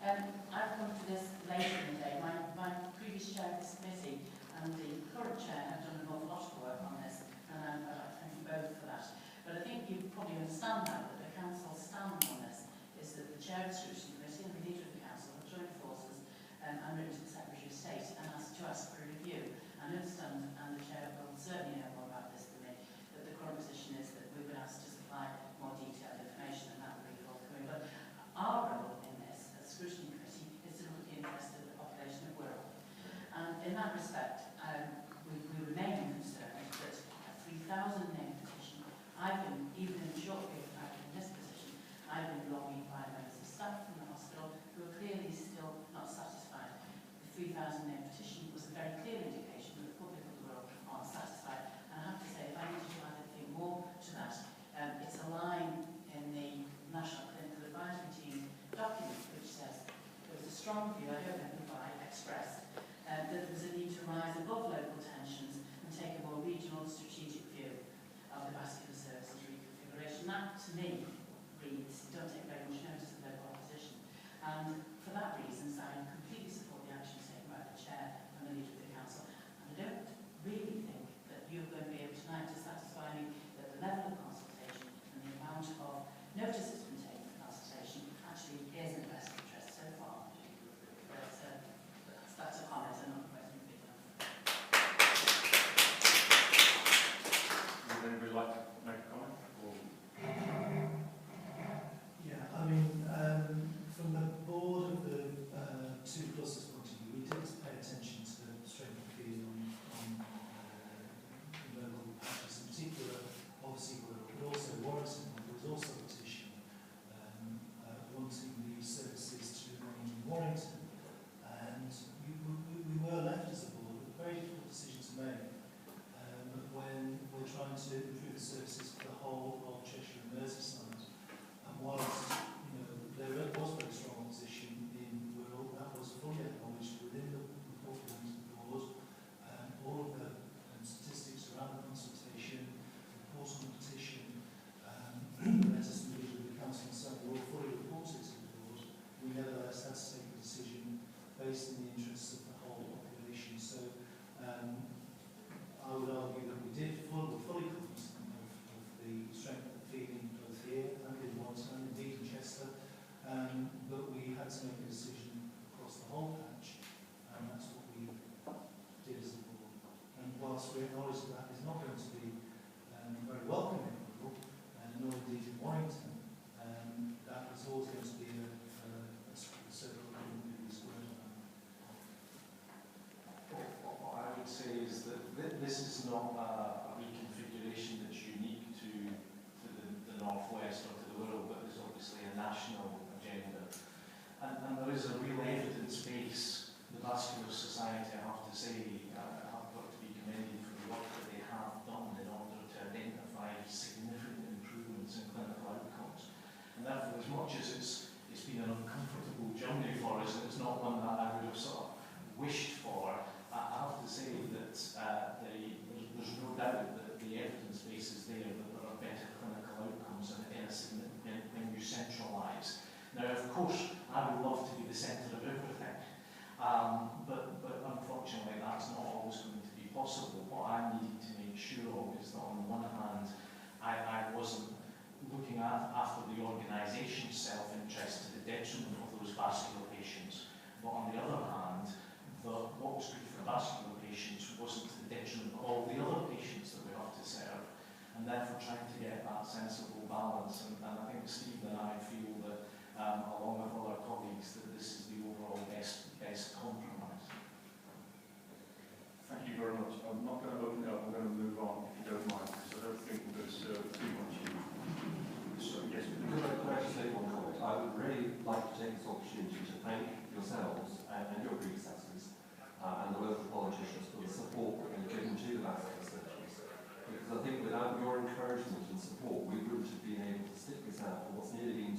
I've come to this later in the day. My previous chair of this committee and the current chair have done an awful lot of work on this, and I'd like to thank you both for that. But I think you probably understand now that the Council's stand on this is that the chair of the Scrutiny Committee and the leader of the Council have joined forces and written to the Secretary of State and asked to ask for a review. I understand, and the chair will certainly know more about this than me, that the current position is that we've been asked to supply more detailed information, and that will be forthcoming. But our role in this, as Scrutiny Committee, is to look at the interest of the population of Wirral. And in that respect, we remain concerned that a 3,000 name petition, I've been, even in the short period that I've been in this position, I've been lobbied by members of staff from the hospital who are clearly still not satisfied. The 3,000 name petition was a very clear indication that the public of the world aren't satisfied. And I have to say, if I need to add anything more to that, it's a line in the National Clinical Advisory Team document which says there was a strong view, I don't know who I expressed, that there was a need to rise above local tensions and take a more regional strategic view of the vascular services reconfiguration. That, to me, reads, don't take very much notice of local opposition. And for that reason, I completely support the action taken by the Chair and the Leader of the Council. And I don't really think that you're going to be able tonight to satisfy me that the level of consultation and the amount of notice that's been taken for consultation actually is in the best interest so far. But that's a comment and not a question. Would anybody like to make a comment? Yeah, I mean, from the board of the two clusters point of view, we did pay attention to the strength of feeling on local patches, in particular, obviously, but also Warrington. There was also a petition wanting the services to remain in Warrington, and we were left as a board with a very difficult decision to make when we're trying to improve the services for the whole of Cheshire and Merseyside. And whilst there was very strong opposition in Wirral, that was fully acknowledged within the report of the board. All of the statistics around the consultation, report on the petition, letters from the leader of the council and so on, were all fully reported to the board. We nevertheless had to take a decision based in the interests of the whole population. So I would argue that we were fully cognizant of the strength of the feeling both here and in Warrington and indeed in Chester, but we had to make a decision across the whole patch, and that's what we did as a board. And whilst we acknowledge that that is not going to be very welcome in Wirral, nor indeed in Warrington, that was always going to be a circle that we wouldn't use word on. What I would say is that this is not a reconfiguration that's unique to the northwest or to the Wirral, but is obviously a national agenda. And there is a real evidence base. The Vascular Society, I have to say, have got to be commended for the work that they have done in order to identify significant improvements in clinical outcomes. And therefore, as much as it's been an uncomfortable journey for us, and it's not one that I would have sort of wished for, I have to say that there's no doubt that the evidence base is there that there are better clinical outcomes when you centralise. Now, of course, I would love to be the centre of everything, but unfortunately that's not always going to be possible. What I needed to make sure of is that on the one hand, I wasn't looking after the organisation's self-interest to the detriment of those vascular patients, but on the other hand, what was good for vascular patients wasn't to the detriment of all the other patients that we have to serve, and therefore trying to get that sensible balance. And I think Steve and I feel that, along with other colleagues, that this is the overall best compromise. Thank you very much. I'm not going to open it up, I'm going to move on, if you don't mind, because I don't think there's too much in. So, yes, could I just say one comment? I would really like to take this opportunity to thank yourselves and your predecessors and the local politicians for the support that you've given to the vascular surgeons. Because I think without your encouragement and support, we wouldn't have been able to stick this out for what's nearly been